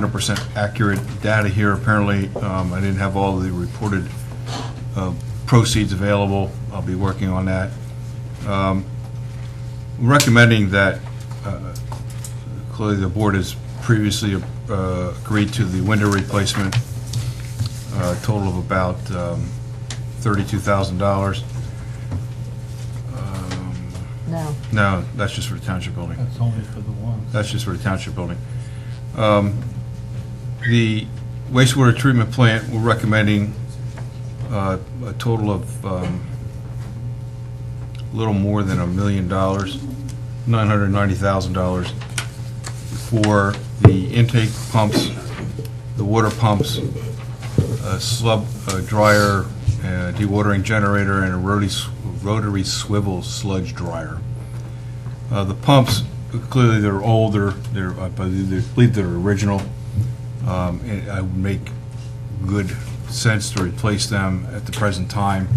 100% accurate data here. Apparently, I didn't have all the reported proceeds available. I'll be working on that. Recommending that clearly the board has previously agreed to the window replacement, total of about $32,000. No. No, that's just for the township building. That's only for the one. That's just for the township building. The wastewater treatment plant, we're recommending a total of a little more than $1 million, $990,000 for the intake pumps, the water pumps, a slub dryer, a dewatering generator, and a rotary swivel sludge dryer. The pumps, clearly they're older. I believe they're original. And I would make good sense to replace them at the present time.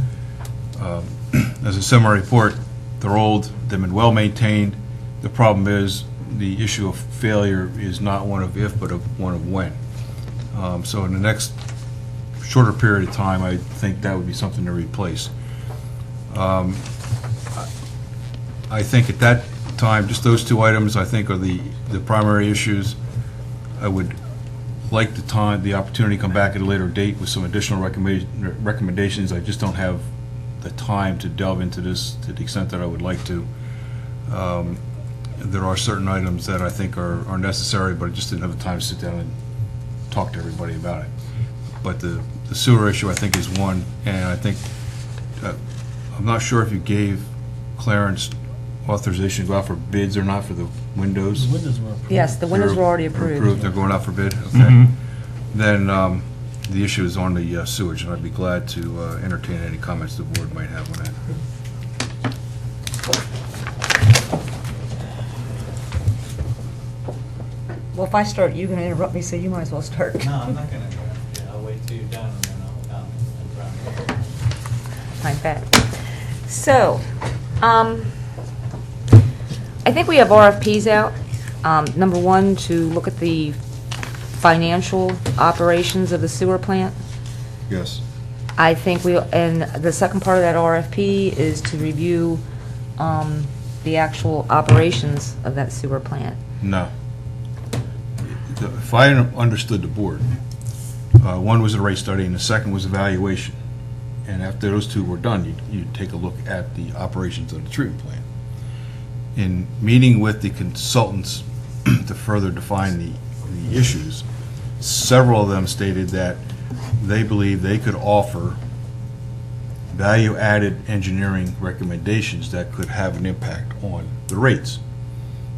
As a summary report, they're old, they've been well maintained. The problem is the issue of failure is not one of if, but one of when. So in the next shorter period of time, I think that would be something to replace. I think at that time, just those two items, I think, are the primary issues. I would like the opportunity to come back at a later date with some additional recommendations. I just don't have the time to delve into this to the extent that I would like to. There are certain items that I think are necessary, but I just didn't have the time to sit down and talk to everybody about it. But the sewer issue, I think, is one, and I think, I'm not sure if you gave Clarence authorization to go out for bids or not for the windows. The windows were approved. Yes, the windows were already approved. They're going out for bid? Okay. Then the issue is on the sewage, and I'd be glad to entertain any comments the board might have on that. Well, if I start, you're going to interrupt me, so you might as well start. No, I'm not going to interrupt you. I'll wait till you're done and then I'll interrupt. Like that. So, I think we have RFPs out. Number one, to look at the financial operations of the sewer plant. Yes. I think and the second part of that RFP is to review the actual operations of that sewer plant. No. If I understood the board, one was a rate study and the second was evaluation. And after those two were done, you'd take a look at the operations of the treatment plant. In meeting with the consultants to further define the issues, several of them stated that they believe they could offer value-added engineering recommendations that could have an impact on the rates.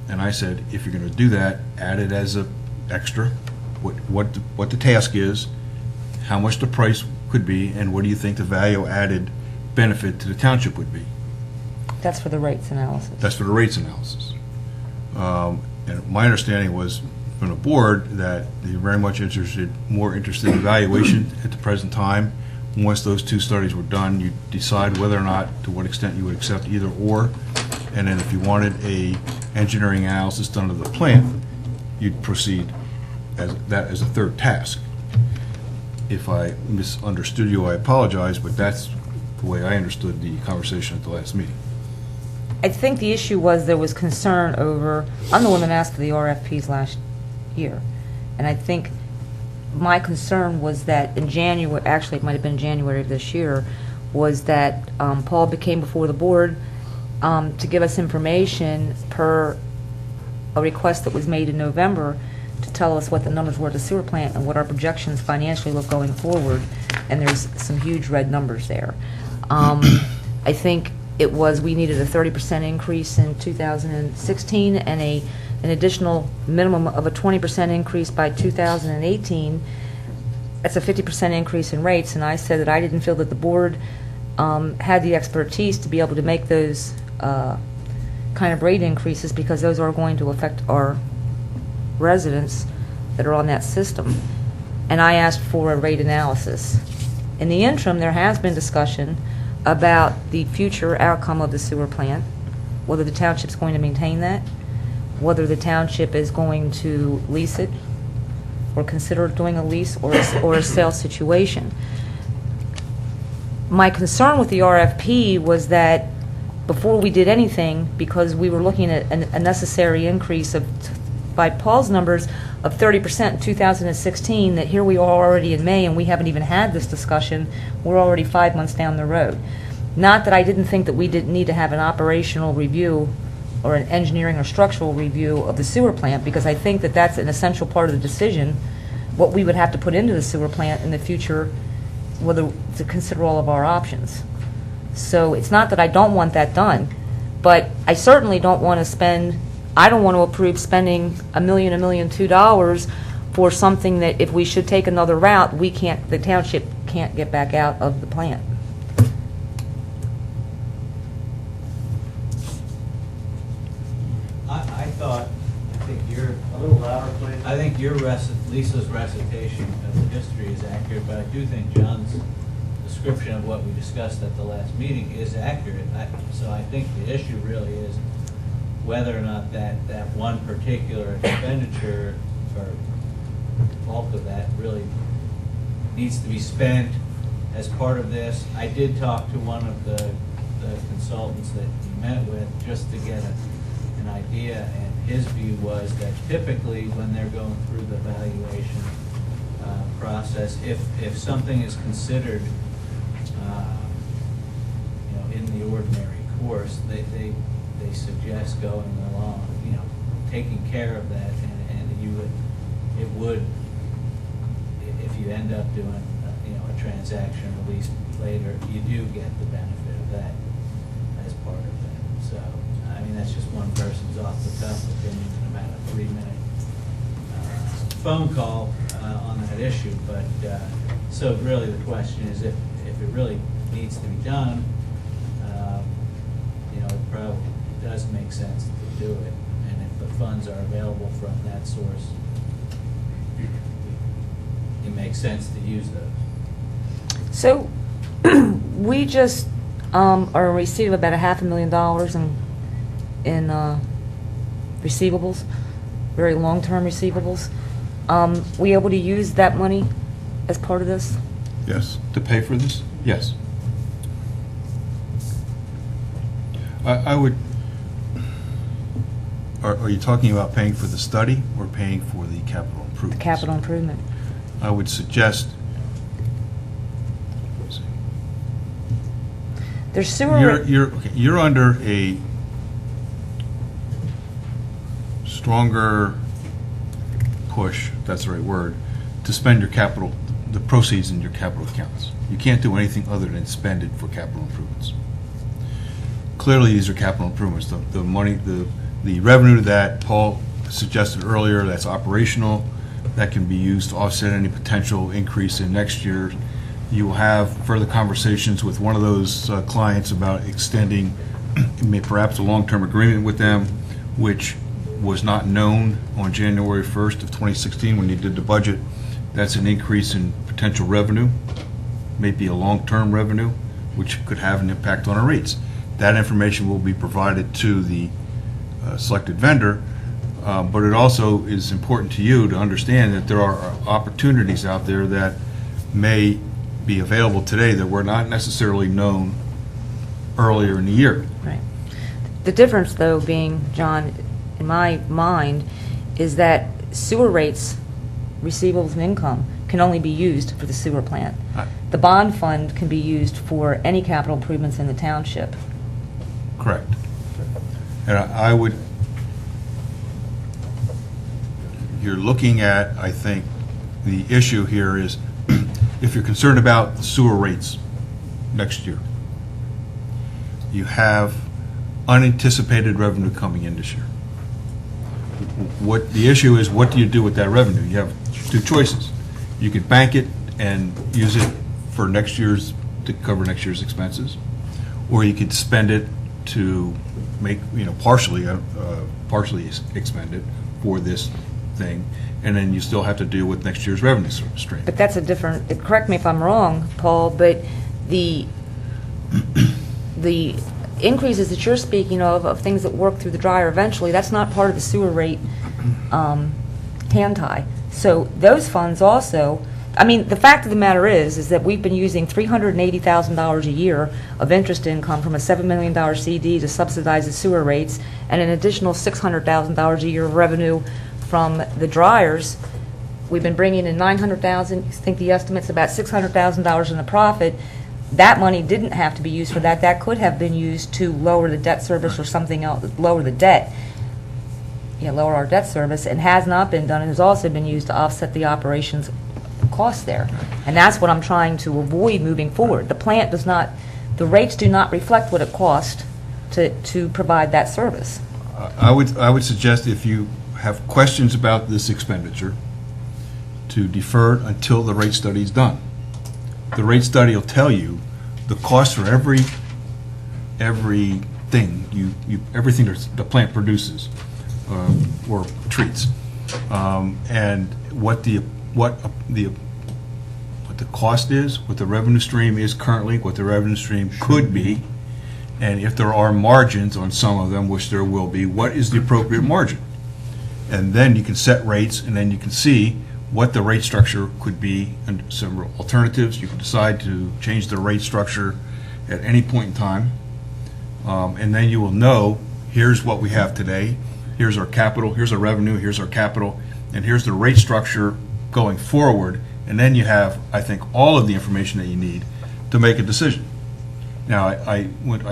And I said, if you're going to do that, add it as an extra, what the task is, how much the price could be, and what do you think the value-added benefit to the township would be. That's for the rates analysis. That's for the rates analysis. And my understanding was from the board that they're very much more interested in evaluation at the present time. Once those two studies were done, you decide whether or not, to what extent you would accept either or. And then if you wanted a engineering analysis done of the plant, you'd proceed as a third task. If I misunderstood you, I apologize, but that's the way I understood the conversation at the last meeting. I think the issue was there was concern over, I'm the one that asked for the RFPs last year, and I think my concern was that in January, actually it might have been January of this year, was that Paul came before the board to give us information per a request that was made in November to tell us what the numbers were at the sewer plant and what our projections financially look going forward, and there's some huge red numbers there. I think it was, we needed a 30% increase in 2016 and an additional minimum of a 20% increase by 2018. That's a 50% increase in rates, and I said that I didn't feel that the board had the expertise to be able to make those kind of rate increases, because those are going to affect our residents that are on that system. And I asked for a rate analysis. In the interim, there has been discussion about the future outcome of the sewer plant, whether the township's going to maintain that, whether the township is going to lease it, or consider doing a lease or a sale situation. My concern with the RFP was that before we did anything, because we were looking at a necessary increase of, by Paul's numbers, of 30% in 2016, that here we are already in May and we haven't even had this discussion. We're already 5 months down the road. Not that I didn't think that we didn't need to have an operational review or an engineering or structural review of the sewer plant, because I think that that's an essential part of the decision, what we would have to put into the sewer plant in the future, whether to consider all of our options. So it's not that I don't want that done, but I certainly don't want to spend, I don't want to approve spending $1 million, $1.2 million for something that if we should take another route, we can't, the township can't get back out of the plant. A little louder, please. I think Lisa's recitation of the history is accurate, but I do think John's description of what we discussed at the last meeting is accurate. So I think the issue really is whether or not that one particular expenditure, or bulk of that, really needs to be spent as part of this. I did talk to one of the consultants that you met with just to get an idea, and his view was that typically when they're going through the valuation process, if something is considered in the ordinary course, they suggest going along, taking care of that, and it would, if you end up doing a transaction release later, you do get the benefit of that as part of that. So I mean, that's just one person's off-the-cuff opinion in about a 3-minute phone call on that issue. But so really the question is if it really needs to be done, it probably does make sense to do it. And if the funds are available from that source, it makes sense to use those. So we just are receiving about $500,000 in receivables, very long-term receivables. We able to use that money as part of this? Yes. To pay for this? Yes. I would, are you talking about paying for the study or paying for the capital improvements? The capital improvement. I would suggest, There's sewer. you're under a stronger push, if that's the right word, to spend your capital, the proceeds in your capital accounts. You can't do anything other than spend it for capital improvements. Clearly, these are capital improvements. The money, the revenue that Paul suggested earlier, that's operational, that can be used to offset any potential increase in next year. You will have further conversations with one of those clients about extending perhaps a long-term agreement with them, which was not known on January 1st of 2016 when you did the budget. That's an increase in potential revenue, maybe a long-term revenue, which could have an impact on our rates. That information will be provided to the selected vendor, but it also is important to you to understand that there are opportunities out there that may be available today that were not necessarily known earlier in the year. Right. The difference, though, being, John, in my mind, is that sewer rates, receivables and income, can only be used for the sewer plant. The bond fund can be used for any capital improvements in the township. Correct. And I would, you're looking at, I think, the issue here is if you're concerned about the sewer rates next year, you have unanticipated revenue coming in this year. What the issue is, what do you do with that revenue? You have two choices. You could bank it and use it for next year's, to cover next year's expenses, or you could spend it to make, partially expend it for this thing, and then you still have to deal with next year's revenue stream. But that's a different, correct me if I'm wrong, Paul, but the increases that you're speaking of things that work through the dryer eventually, that's not part of the sewer rate hand tie. So those funds also, I mean, the fact of the matter is that we've been using $380,000 a year of interest income from a $7 million CD to subsidize the sewer rates, and an additional $600,000 a year of revenue from the dryers. We've been bringing in $900,000, I think the estimate's about $600,000 in the profit. That money didn't have to be used for that. That could have been used to lower the debt service or something else, lower the debt. Yeah, lower our debt service, and has not been done, and has also been used to offset the operations cost there. And that's what I'm trying to avoid moving forward. The plant does not, the rates do not reflect what it cost to provide that service. I would suggest if you have questions about this expenditure, to defer it until the rate study is done. The rate study will tell you the cost for everything everything the plant produces or treats, and what the cost is, what the revenue stream is currently, what the revenue stream could be, and if there are margins on some of them, which there will be, what is the appropriate margin? And then you can set rates, and then you can see what the rate structure could be, and some alternatives. You can decide to change the rate structure at any point in time, and then you will know, here's what we have today, here's our capital, here's our revenue, here's our capital, and here's the rate structure going forward, and then you have, I think, all of the information that you need to make a decision. Now, I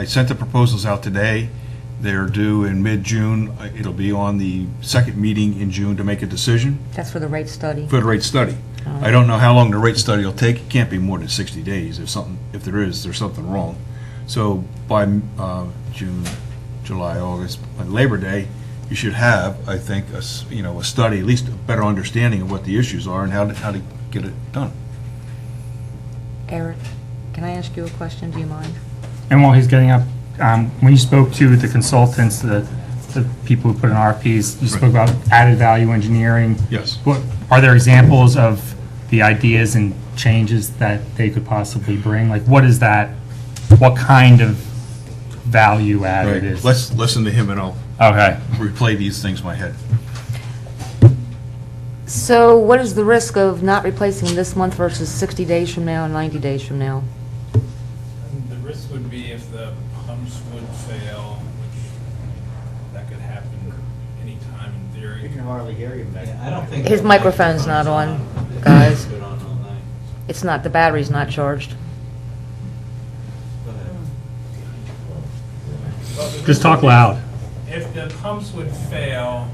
sent the proposals out today. They're due in mid-June. It'll be on the second meeting in June to make a decision. That's for the rate study. For the rate study. Oh. I don't know how long the rate study will take. It can't be more than 60 days. If there's something wrong. So by June, July, August, on Labor Day, you should have, I think, a study, at least a better understanding of what the issues are and how to get it done. Eric, can I ask you a question? Do you mind? And while he's getting up, when you spoke to the consultants, the people who put in RFPs, you spoke about added value engineering. Yes. Are there examples of the ideas and changes that they could possibly bring? Like, what is that? What kind of value added is? Let's listen to him, and I'll replay these things in my head. So what is the risk of not replacing this month versus 60 days from now and 90 days from now? The risk would be if the pumps would fail, which that could happen anytime in theory. You can hardly hear him back. Yeah, I don't think. His microphone's not on, guys. Been on all night. It's not, the battery's not charged. Go ahead. Just talk loud. If the pumps would fail,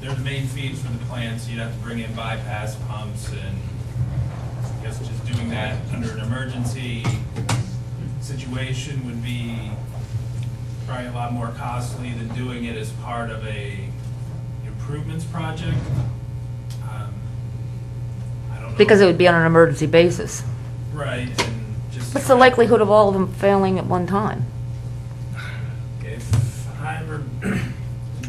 they're the main feeds for the plants, you'd have to bring in bypass pumps, and I guess just doing that under an emergency situation would be probably a lot more costly than doing it as part of a improvements project. I don't know. Because it would be on an emergency basis. Right, and just. What's the likelihood of all of them failing at one time? If I were,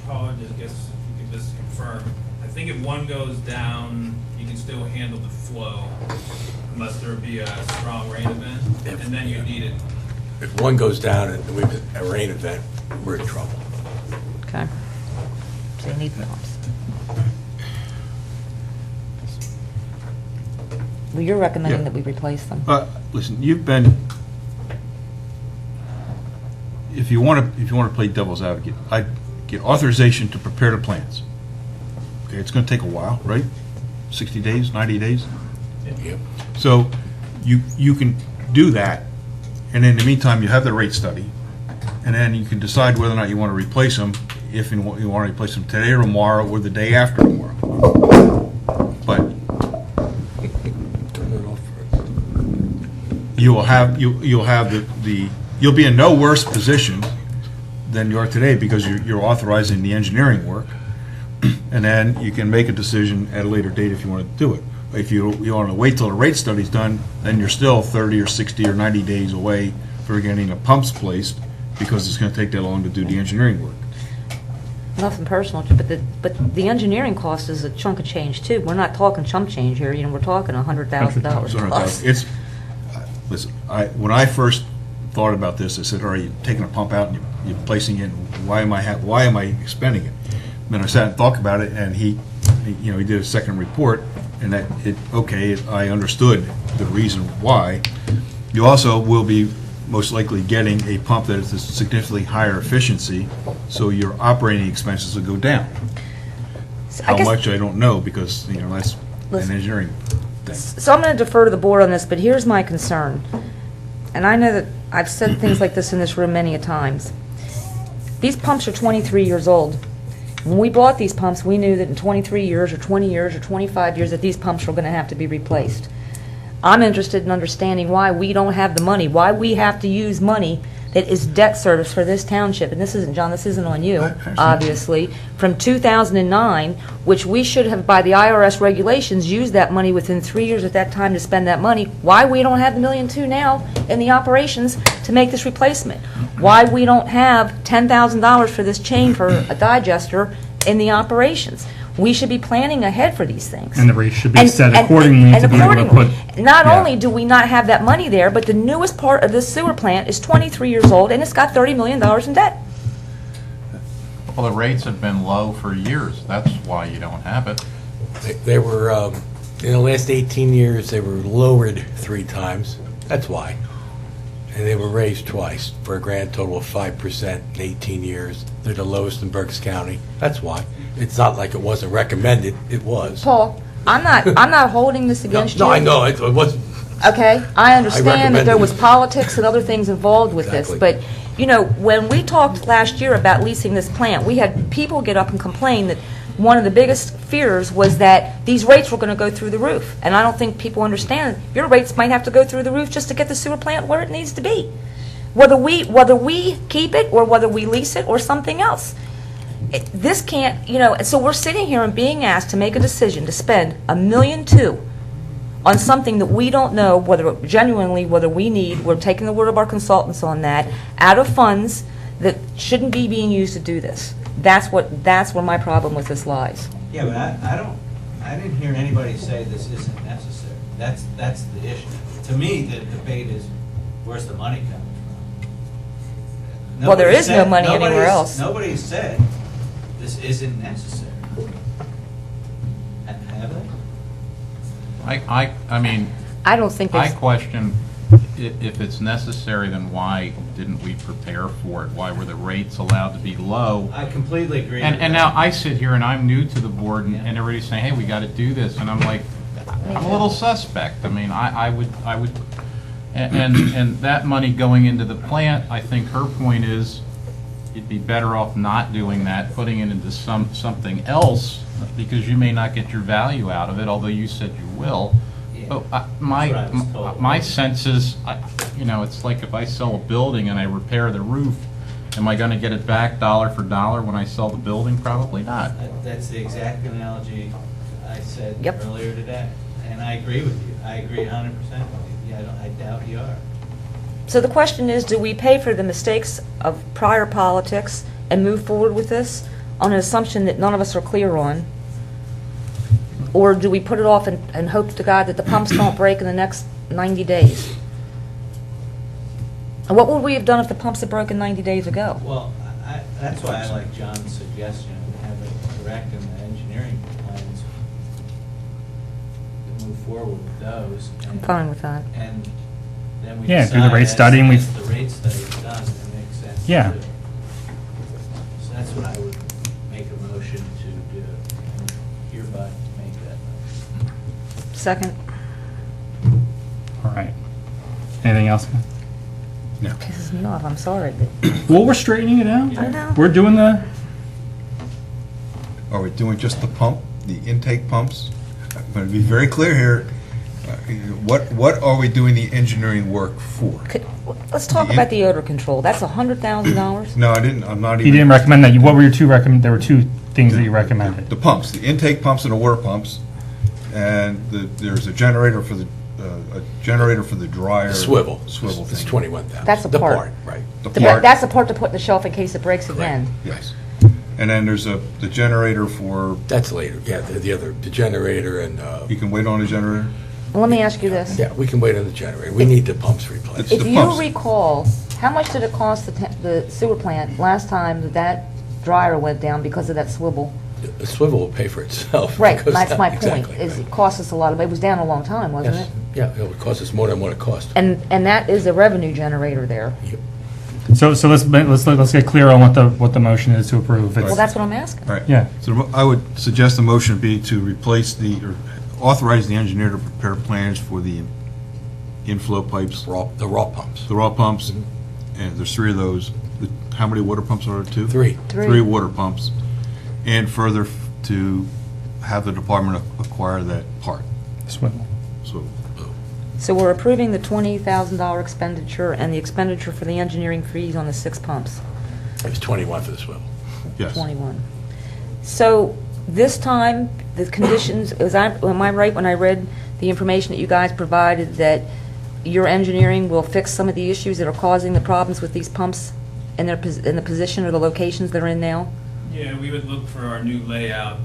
Paul, I guess if you could just confirm, I think if one goes down, you can still handle the flow unless there be a strong rain event, and then you need it. If one goes down and we have a rain event, we're in trouble. Okay. So you need pumps. Well, you're recommending Yeah. that we replace them. Listen, you've been, if you want to play devil's advocate, I'd get authorization to prepare the plans. Okay, it's going to take a while, right? 60 days, 90 days? Yep. So you can do that, and in the meantime, you have the rate study, and then you can decide whether or not you want to replace them, if you want to replace them today or tomorrow or the day after tomorrow. But Turn it off for you'll be in no worse position than you are today because you're authorizing the engineering work, and then you can make a decision at a later date if you want to do it. If you want to wait till the rate study's done, then you're still 30 or 60 or 90 days away for getting the pumps placed because it's going to take that long to do the engineering work. Nothing personal, but the engineering cost is a chunk of change too. We're not talking chump change here, we're talking $100,000 plus. It's, listen, when I first thought about this, I said, all right, you're taking a pump out and you're placing it, why am I expending it? And then I sat and thought about it, and he he did a second report, and that, I understood the reason why. You also will be most likely getting a pump that is a significantly higher efficiency, so your operating expenses will go down. So I How guess- much, I don't know, because, that's Listen. an engineering thing. So I'm going to defer to the board on this, but here's my concern. And I know that I've said things like this in this room many a times. These pumps are 23 years old. When we bought these pumps, we knew that in 23 years or 20 years or 25 years that these pumps were going to have to be replaced. I'm interested in understanding why we don't have the money, why we have to use money that is debt service for this township. And this isn't, John, this isn't on you, obviously, from 2009, which we should have, by the IRS regulations, used that money within 3 years at that time to spend that money. Why we don't have the $1.2 million now in the operations to make this replacement? Why we don't have $10,000 for this chain for a digester in the operations? We should be planning ahead for these things. And the rate should be And- set and- accordingly and to be able to accordingly. put. Not yeah. only do we not have that money there, but the newest part of this sewer plant is 23 years old, and it's got $30 million in debt. Well, the rates have been low for years. That's why you don't have it. They were, in the last 18 years, they were lowered 3 times. That's why. And they were raised twice for a grand total of 5% in 18 years. They're the lowest in Berks County. That's why. It's not like it wasn't recommended. It was. Paul, I'm not holding this against you. No, I know. It wasn't. Okay, I understand that recommend there it. was politics and other things involved with this, Exactly. but, when we talked last year about leasing this plant, we had people get up and complain that one of the biggest fears was that these rates were going to go through the roof. And I don't think people understand, your rates might have to go through the roof just to get the sewer plant where it needs to be. Whether we keep it, or whether we lease it, or something else. This can't, and so we're sitting here and being asked to make a decision to spend $1.2 million on something that we don't know whether we need. We're taking the word of our consultants on that, out of funds that shouldn't be being used to do this. That's where my problem with this lies. Yeah, but I didn't hear anybody say this isn't necessary. That's the issue. To me, the debate is, where's the money coming from? Well, there is no money anywhere else. Nobody said this isn't necessary. Have they? I mean, I don't think I there's, question if it's necessary, then why didn't we prepare for it? Why were the rates allowed to be low? I completely agree. And with and that. now I sit here and I'm new to the board and everybody's saying, hey, we got to do this. And I'm like, I'm a little suspect. I mean, I would, and that money going into the plant, I think her point is, you'd be better off not doing that, putting it into something else, because you may not get your value out of it, although you said you will. Yeah. But That's what I was told. my sense is, it's like if I sell a building and I repair the roof, am I going to get it back dollar for dollar when I sell the building? Probably not. That's the exact analogy I said Yep. earlier today. And I agree with you. I agree 100% with you. Yeah, I doubt you are. so the question is, do we pay for the mistakes of prior politics and move forward with this on an assumption that none of us are clear on? Or do we put it off and hope to God that the pumps don't break in the next 90 days? And what would we have done if the pumps had broken 90 days ago? Well, that's why I like John's suggestion of having it correct in the engineering plans to move forward with those. I'm fine with that. And then we Yeah, do the decide rate as- study and we- as the rate study's done, it makes sense to Yeah. do. So that's what I would make a motion to do, and hereby make that motion. Second, All right. Anything else? pisses me off, I'm sorry, but Well, we're straightening it out. I know. We're doing the, Are we doing just the pump, the intake pumps? I'm going to be very clear here. What are we doing the engineering work for? let's talk about the odor control. That's $100,000? No, I didn't, I'm not even. you didn't recommend that. What were your two there were two things that you recommended. The pumps, the intake pumps and the water pumps, and there's a generator for the dryer. Swivel. Swivel It's thing. 21,000. That's a The part. right. The part, That's the part to put in the shelf in case it breaks again. yes. And then there's the generator for, That's later. Yeah, the generator and, you can wait on the generator? Well, let me ask you this. yeah, we can wait on the generator. We need the pumps replaced. If the you pumps. recall, how much did it cost the sewer plant last time that dryer went down because of that swivel? A swivel will pay for itself. Right, Because- that's my point, Exactly, is right. it cost us a lot, but it was down a long time, wasn't Yes, it? yeah, it would cost us more than what it cost. And that is a revenue generator there. So let's get clear on what the motion is to approve. It's- Well, that's what I'm asking. Right. Yeah. So I would suggest the motion be to replace or authorize the engineer to prepare plans for the inflow pipes, The raw pumps. the raw pumps, and there's 3 of those. How many water pumps are there, 2? 3. 3 water pumps, and further to have the department acquire that part. Swivel. So, So we're approving the $20,000 expenditure and the expenditure for the engineering fees on the 6 pumps, It was 21 for the swivel. yes. 21. So this time, the conditions, am I right when I read the information that you guys provided, that your engineering will fix some of the issues that are causing the problems with these pumps in the position or the locations they're in now? Yeah, we would look for our new layout,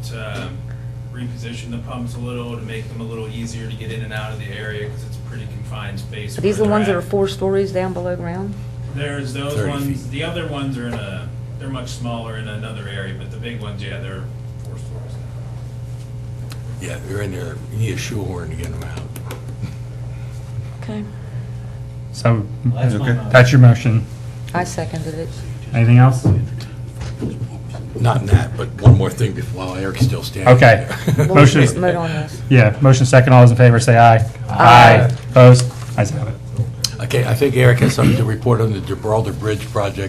reposition the pumps a little to make them a little easier to get in and out of the area because it's a pretty confined space. Are these where the ones that they're are at. 4 stories down below ground? There's those 30 ones, feet. the other ones are they're much smaller in another area, but the big ones, yeah, they're 4 stories. Yeah, they're in there, you need a shoehorn to get them out. Okay. So That's my Okay. motion. that's your motion. I seconded it. Anything else? Not in that, but one more thing while Eric's still standing Okay. there. Well, Motion let's is- vote on this. Yeah, motion second. All those in favor say aye. Aye. Opposed? Ayes have it. Okay, I think Eric has something to report on the Gibraltar Bridge project.